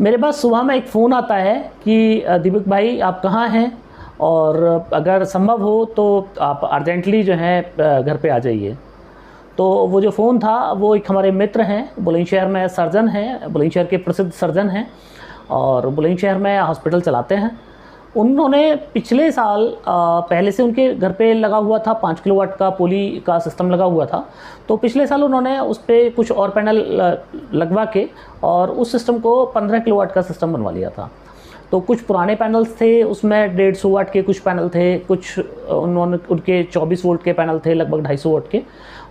मेरे पास सुबह में एक फ़ोन आता है कि दीपक भाई आप कहाँ हैं, और अगर संभव हो तो आप अर्जेंटली जो है घर पे आ जाइए। तो वो जो फ़ोन था वो एक हमारे मित्र हैं, बुलंदशहर में सर्जन हैं, बुलंदशहर के प्रसिद्ध सर्जन हैं और बुलंदशहर में हॉस्पिटल चलाते हैं। उन्होंने पिछले साल पहले से उनके घर पे लगा हुआ था 5 किलोवाट का पोली का सिस्टम लगा हुआ था। तो पिछले साल उन्होंने उस पर कुछ और पैनल लगवा के और उस सिस्टम को 15 किलोवाट का सिस्टम बनवा लिया था। तो कुछ पुराने पैनल्स थे, उसमें 150 वाट के कुछ पैनल थे, कुछ उनके 24 वोल्ट के पैनल थे लगभग 250 वाट के,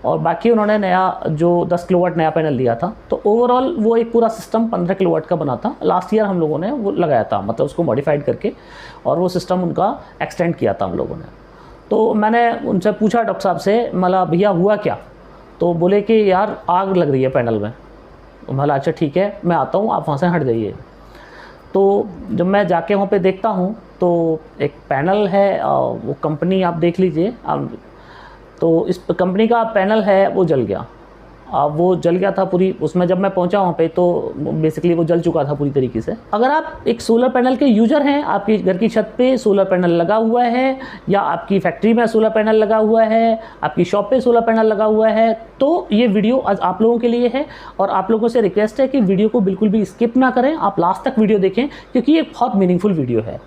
और बाकी उन्होंने नया जो 10 किलोवाट नया पैनल लिया था। तो ओवरऑल वो एक पूरा सिस्टम 15 किलोवाट का बना था। लास्ट ईयर हम लोगों ने वो लगाया था, मतलब उसको मॉडिफाइड करके, और वो सिस्टम उनका एक्सटेंड किया था हम लोगों ने। तो मैंने उनसे पूछा डॉक्टर साहब से, मतलब भैया हुआ क्या? तो बोले कि यार आग लग रही है पैनल में। बोला अच्छा ठीक है, मैं आता हूँ, आप वहाँ से हट जाइए। तो जब मैं जाके वहाँ पे देखता हूँ तो एक पैनल है, वो कंपनी आप देख लीजिए, तो इस कंपनी का पैनल है वो जल गया। वो जल गया था पूरी, उसमें जब मैं पहुंचा वहाँ पे तो बेसिकली वो जल चुका था पूरी तरीके से। अगर आप एक सोलर पैनल के यूज़र हैं, आपकी घर की छत पे सोलर पैनल लगा हुआ है, या आपकी फैक्ट्री में सोलर पैनल लगा हुआ है, आपकी शॉप पे सोलर पैनल लगा हुआ है, तो ये वीडियो आज आप लोगों के लिए है। और आप लोगों से रिक्वेस्ट है कि वीडियो को बिल्कुल भी स्किप ना करें, आप लास्ट तक वीडियो देखें, क्योंकि ये बहुत मीनिंगफुल वीडियो है।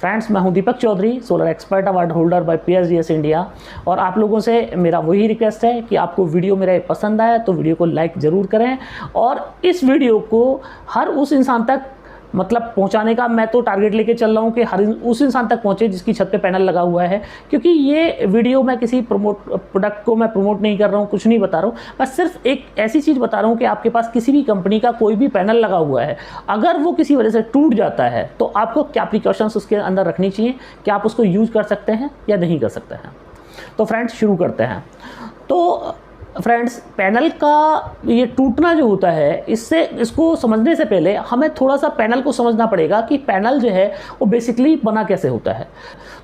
फ्रेंड्स, मैं हूं Deepak Chaudhary, solar expert award holder by PSGS India, और आप लोगों से मेरा वही रिक्वेस्ट है कि आपको वीडियो मेरा पसंद आया तो वीडियो को लाइक ज़रूर करें, और इस वीडियो को हर उस इंसान तक मतलब पहुंचाने का मैं तो टारगेट लेके चल रहा हूं कि हर उस इंसान तक पहुंचे जिसकी छत पे पैनल लगा हुआ है। क्योंकि ये वीडियो मैं किसी प्रोडक्ट को मैं प्रमोट नहीं कर रहा हूं, कुछ नहीं बता रहा हूं, बस सिर्फ एक ऐसी चीज़ बता रहा हूं कि आपके पास किसी भी कंपनी का कोई भी पैनल लगा हुआ है, अगर वो किसी वजह से टूट जाता है तो आपको क्या प्रिकॉशंस उसके अंदर रखनी चाहिए, क्या आप उसको यूज़ कर सकते हैं या नहीं कर सकते हैं। तो फ्रेंड्स शुरू करते हैं। तो फ्रेंड्स, पैनल का ये टूटना जो होता है, इसको समझने से पहले हमें थोड़ा सा पैनल को समझना पड़ेगा कि पैनल जो है वो बेसिकली बना कैसे होता है।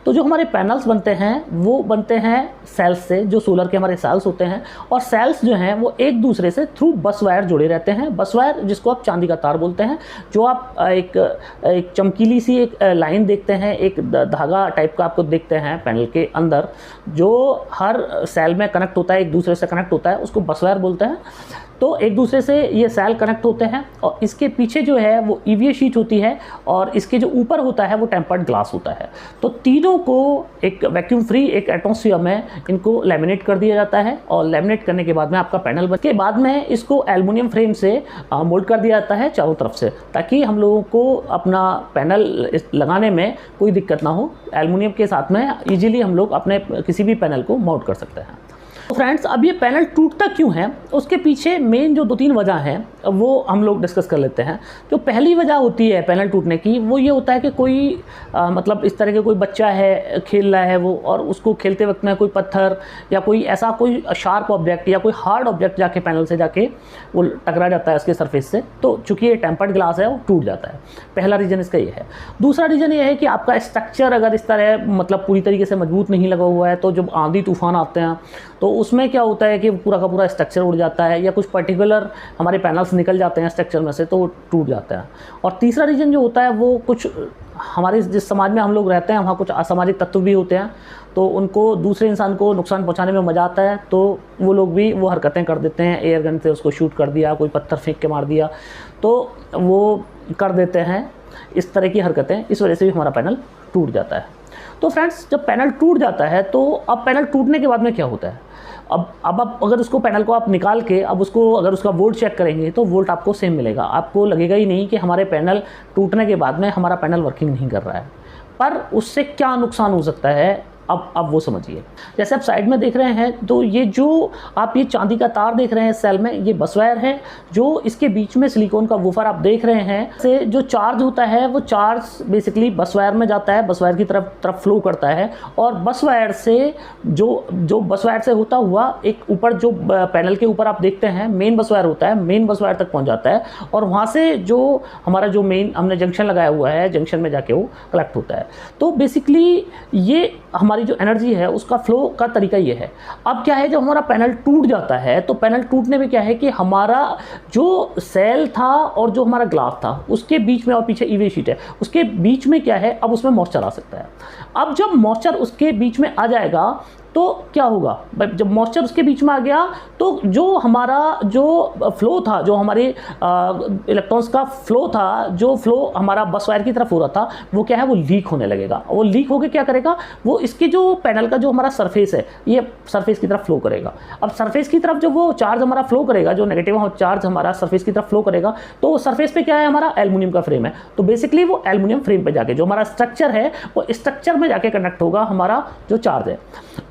तो जो हमारे पैनल्स बनते हैं वो बनते हैं सेल्स से, जो सोलर के हमारे सेल्स होते हैं, और सेल्स जो हैं वो एक दूसरे से थ्रू बस वायर जुड़े रहते हैं। बस वायर जिसको आप चांदी का तार बोलते हैं, जो आप एक चमकीली सी एक लाइन देखते हैं, एक धागा टाइप का आपको देखते हैं पैनल के अंदर, जो हर सेल में कनेक्ट होता है, एक दूसरे से कनेक्ट होता है, उसको बस वायर बोलते हैं। तो एक दूसरे से ये सेल कनेक्ट होते हैं, और इसके पीछे जो है वो ईवीए शीट होती है, और इसके जो ऊपर होता है वो टेम्पर्ड ग्लास होता है। तो तीनों को एक वैक्यूम फ्री एक एटमॉस्फेयर में इनको लैमिनेट कर दिया जाता है, और लैमिनेट करने के बाद में आपका पैनल बन के बाद में इसको एल्युमिनियम फ्रेम से मोल्ड कर दिया जाता है चारों तरफ से, ताकि हम लोगों को अपना पैनल लगाने में कोई दिक्कत ना हो। एल्युमिनियम के साथ में ईजिली हम लोग अपने किसी भी पैनल को माउंट कर सकते हैं। तो फ्रेंड्स, अब ये पैनल टूटता क्यों है, उसके पीछे मेन जो 2-3 वजह हैं वो हम लोग डिस्कस कर लेते हैं। जो पहली वजह होती है पैनल टूटने की, वो ये होता है कि कोई मतलब इस तरह के कोई बच्चा है, खेल रहा है वो, और उसको खेलते वक्त में कोई पत्थर या कोई ऐसा कोई शार्प ऑब्जेक्ट या कोई हार्ड ऑब्जेक्ट जाके पैनल से जाके वो टकरा जाता है उसके सरफेस से, तो चूँकि ये टेम्पर्ड ग्लास है वो टूट जाता है। पहला रीज़न इसका ये है। दूसरा रीज़न ये है कि आपका स्ट्रक्चर अगर इस तरह मतलब पूरी तरीके से मजबूत नहीं लगा हुआ है, तो जब आंधी तूफान आते हैं तो उसमें क्या होता है कि पूरा का पूरा स्ट्रक्चर उड़ जाता है, या कुछ पर्टिकुलर हमारे पैनल्स निकल जाते हैं स्ट्रक्चर में से, तो वो टूट जाता है। और तीसरा रीज़न जो होता है वो कुछ हमारे जिस समाज में हम लोग रहते हैं वहाँ कुछ असामाजिक तत्व भी होते हैं, तो उनको दूसरे इंसान को नुकसान पहुँचाने में मज़ा आता है, तो वो लोग भी वो हरकतें कर देते हैं। एयर गन से उसको शूट कर दिया, कोई पत्थर फेंक के मार दिया, तो वो कर देते हैं इस तरह की हरकतें, इस वजह से भी हमारा पैनल टूट जाता है। तो फ्रेंड्स, जब पैनल टूट जाता है तो अब पैनल टूटने के बाद में क्या होता है, अब आप अगर उसको पैनल को आप निकाल के अब उसको अगर उसका वोल्ट चेक करेंगे तो वोल्ट आपको सेम मिलेगा। आपको लगेगा ही नहीं कि हमारे पैनल टूटने के बाद में हमारा पैनल वर्किंग नहीं कर रहा है। पर उससे क्या नुकसान हो सकता है, अब वो समझिए। जैसे आप साइड में देख रहे हैं, तो ये जो आप ये चांदी का तार देख रहे हैं सेल में, ये बस वायर है, जो इसके बीच में सिलिकॉन का वूफर आप देख रहे हैं, से जो चार्ज होता है वो चार्ज बेसिकली बस वायर में जाता है, बस वायर की तरफ फ्लो करता है, और बस वायर से जो बस वायर से होता हुआ एक ऊपर जो पैनल के ऊपर आप देखते हैं मेन बस वायर होता है, मेन बस वायर तक पहुँच जाता है, और वहाँ से जो हमारा जो मेन हमने जंक्शन लगाया हुआ है, जंक्शन में जाके वो कलेक्ट होता है। तो बेसिकली ये हमारी जो एनर्जी है उसका फ्लो का तरीका ये है। अब क्या है, जब हमारा पैनल टूट जाता है तो पैनल टूटने में क्या है कि हमारा जो सेल था और जो हमारा ग्लास था उसके बीच में, और पीछे ईवी शीट है उसके बीच में क्या है, अब उसमें मॉइस्चर आ सकता है। अब जब मॉइस्चर उसके बीच में आ जाएगा तो क्या होगा, जब मॉइस्चर उसके बीच में आ गया तो जो हमारा जो फ्लो था, जो हमारे इलेक्ट्रॉन्स का फ्लो था, जो फ्लो हमारा बस वायर की तरफ हो रहा था, वो क्या है, वो लीक होने लगेगा। वो लीक होकर क्या करेगा, वो इसके जो पैनल का जो हमारा सरफेस है, ये सरफेस की तरफ फ्लो करेगा। अब सरफेस की तरफ जब वो चार्ज हमारा फ्लो करेगा, जो नेगेटिव चार्ज हमारा सरफेस की तरफ फ्लो करेगा, तो सरफेस पे क्या है, हमारा एल्युमिनियम का फ्रेम है। तो बेसिकली वो एल्युमिनियम फ्रेम पे जाके जो हमारा स्ट्रक्चर है, वो स्ट्रक्चर में जाके कनेक्ट होगा हमारा जो चार्ज है।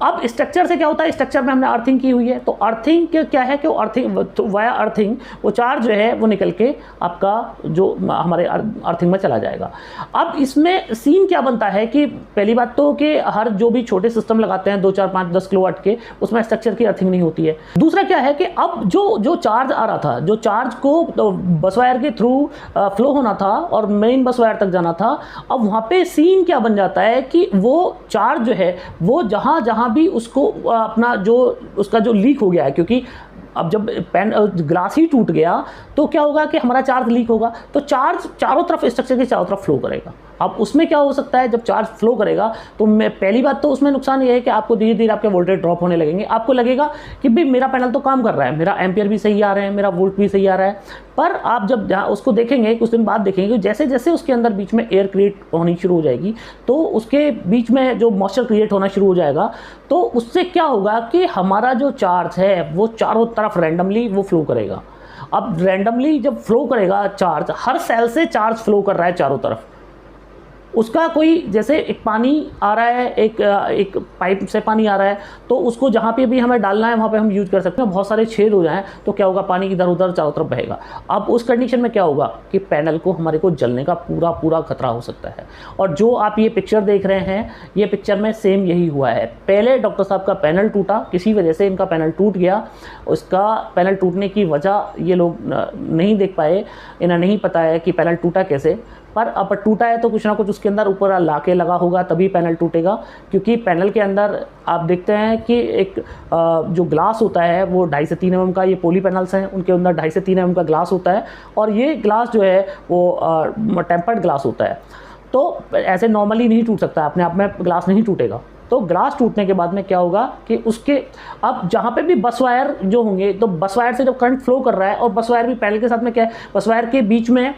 अब स्ट्रक्चर से क्या होता है, स्ट्रक्चर में हमने अर्थिंग की हुई है, तो अर्थिंग क्या है कि वो अर्थिंग वाया अर्थिंग वो चार्ज जो है वो निकल के आपका जो हमारे अर्थिंग में चला जाएगा। अब इसमें सीन क्या बनता है कि पहली बात तो कि हर जो भी छोटे सिस्टम लगाते हैं 2, 4, 5, 10 किलोवाट के, उसमें स्ट्रक्चर की अर्थिंग नहीं होती है। दूसरा क्या है कि अब जो चार्ज आ रहा था, जो चार्ज को तो बस वायर के थ्रू फ्लो होना था और मेन बस वायर तक जाना था, अब वहाँ पे सीन क्या बन जाता है कि वो चार्ज जो है वो जहाँ भी उसको अपना जो उसका जो लीक हो गया है, क्योंकि अब जब ग्लास ही टूट गया तो क्या होगा कि हमारा चार्ज लीक होगा, तो चार्ज चारों तरफ स्ट्रक्चर के चारों तरफ फ्लो करेगा। अब उसमें क्या हो सकता है, जब चार्ज फ्लो करेगा तो मैं पहली बात तो उसमें नुकसान ये है कि आपको धीरे धीरे आपके वोल्टेज ड्रॉप होने लगेंगे। आपको लगेगा कि भाई मेरा पैनल तो काम कर रहा है, मेरा एम्पियर भी सही आ रहे हैं, मेरा वोल्ट भी सही आ रहा है, पर आप जब उसको देखेंगे कुछ दिन बाद देखेंगे जैसे जैसे उसके अंदर बीच में एयर क्रिएट होनी शुरू हो जाएगी, तो उसके बीच में जो मॉइस्चर क्रिएट होना शुरू हो जाएगा, तो उससे क्या होगा कि हमारा जो चार्ज है वो चारों तरफ रैंडमली वो फ्लो करेगा। अब रैंडमली जब फ्लो करेगा चार्ज, हर सेल से चार्ज फ्लो कर रहा है चारों तरफ, उसका कोई जैसे एक पानी आ रहा है, एक पाइप से पानी आ रहा है, तो उसको जहाँ पे भी हमें डालना है वहाँ पे हम यूज कर सकते हैं। बहुत सारे छेद हो जाएं तो क्या होगा, पानी इधर उधर चारों तरफ बहेगा। अब उस कंडीशन में क्या होगा कि पैनल को हमारे को जलने का पूरा खतरा हो सकता है। और जो आप ये पिक्चर देख रहे हैं, ये पिक्चर में सेम यही हुआ है। पहले डॉक्टर साहब का पैनल टूटा, किसी वजह से इनका पैनल टूट गया। उसका पैनल टूटने की वजह ये लोग नहीं देख पाए, इन्हें नहीं पता है कि पैनल टूटा कैसे, पर अब टूटा है तो कुछ ना कुछ उसके अंदर ऊपर लाके लगा होगा, तभी पैनल टूटेगा। क्योंकि पैनल के अंदर आप देखते हैं कि एक जो ग्लास होता है वो 2.5 से 3 mm का, ये पोली पैनल्स हैं, उनके अंदर 2.5 से 3 mm का ग्लास होता है, और ये ग्लास जो है वो टेम्पर्ड ग्लास होता है। तो ऐसे नॉर्मली नहीं टूट सकता, अपने आप में ग्लास नहीं टूटेगा। तो ग्लास टूटने के बाद में क्या होगा कि उसके अब जहाँ पे भी बस वायर जो होंगे, तो बस वायर से जब करंट फ्लो कर रहा है, और बस वायर भी पैनल के साथ में क्या है, बस वायर के बीच में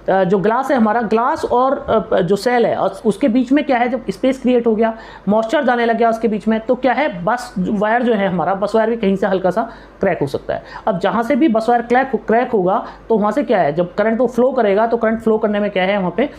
जो ग्लास है, हमारा ग्लास और जो सेल है, और उसके बीच में क्या है, जब स्पेस क्रिएट हो गया, मॉइस्चर जाने लग गया उसके बीच में, तो क्या है, बस वायर जो है हमारा, बस वायर भी कहीं से हल्का सा क्रैक हो सकता है। अब जहाँ से भी बस वायर क्रैक होगा, तो वहाँ से क्या है, जब करंट वो फ्लो करेगा, तो करंट फ्लो करने में क्या है, वहाँ पे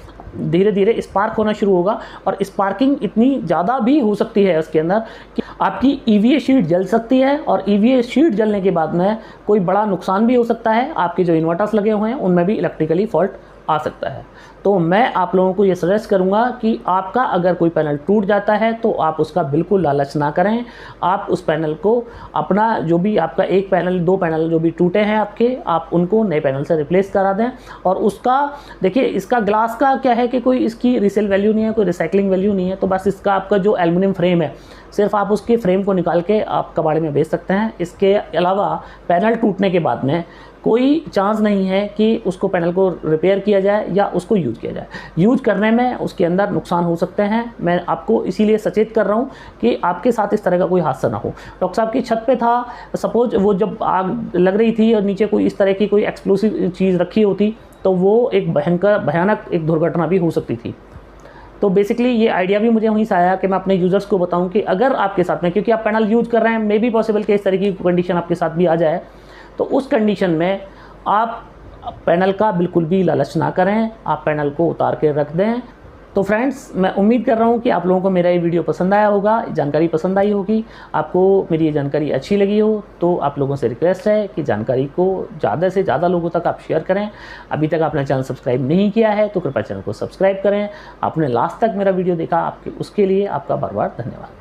धीरे धीरे स्पार्क होना शुरू होगा, और स्पार्किंग इतनी ज़्यादा भी हो सकती है उसके अंदर कि आपकी ईवीए शीट जल सकती है, और ईवीए शीट जलने के बाद में कोई बड़ा नुकसान भी हो सकता है। आपके जो इन्वर्टर्स लगे हुए हैं उनमें भी इलेक्ट्रिकली फॉल्ट आ सकता है। तो मैं आप लोगों को ये सजेस्ट करूंगा कि आपका अगर कोई पैनल टूट जाता है तो आप उसका बिल्कुल लालच ना करें। आप उस पैनल को, अपना जो भी आपका 1 पैनल 2 पैनल जो भी टूटे हैं आपके, आप उनको नए पैनल से रिप्लेस करा दें। और उसका देखिए, इसका ग्लास का क्या है कि कोई इसकी रीसेल वैल्यू नहीं है, कोई रिसाइकलिंग वैल्यू नहीं है, तो बस इसका आपका जो एल्युमिनियम फ्रेम है, सिर्फ आप उसके फ्रेम को निकाल के आप कबाड़े में बेच सकते हैं। इसके अलावा पैनल टूटने के बाद में कोई चांस नहीं है कि उसको पैनल को रिपेयर किया जाए या उसको यूज किया जाए। यूज करने में उसके अंदर नुकसान हो सकते हैं। मैं आपको इसीलिए सचेत कर रहा हूँ कि आपके साथ इस तरह का कोई हादसा ना हो। डॉक्टर साहब की छत पे था, सपोज वो जब आग लग रही थी और नीचे कोई इस तरह की कोई एक्सप्लोसिव चीज़ रखी होती, तो वो एक भयानक एक दुर्घटना भी हो सकती थी। तो बेसिकली ये आइडिया भी मुझे वहीं से आया कि मैं अपने यूज़र्स को बताऊं कि अगर आपके साथ में, क्योंकि आप पैनल यूज कर रहे हैं, मे बी पॉसिबल कि इस तरह की कंडीशन आपके साथ भी आ जाए, तो उस कंडीशन में आप पैनल का बिल्कुल भी लालच ना करें, आप पैनल को उतार के रख दें। तो फ्रेंड्स, मैं उम्मीद कर रहा हूँ कि आप लोगों को मेरा ये वीडियो पसंद आया होगा, जानकारी पसंद आई होगी। आपको मेरी ये जानकारी अच्छी लगी हो तो आप लोगों से रिक्वेस्ट है कि जानकारी को ज़्यादा से ज़्यादा लोगों तक आप शेयर करें। अभी तक आपने चैनल सब्सक्राइब नहीं किया है तो कृपया चैनल को सब्सक्राइब करें। आपने लास्ट तक मेरा वीडियो देखा, आपके उसके लिए आपका बार बार धन्यवाद।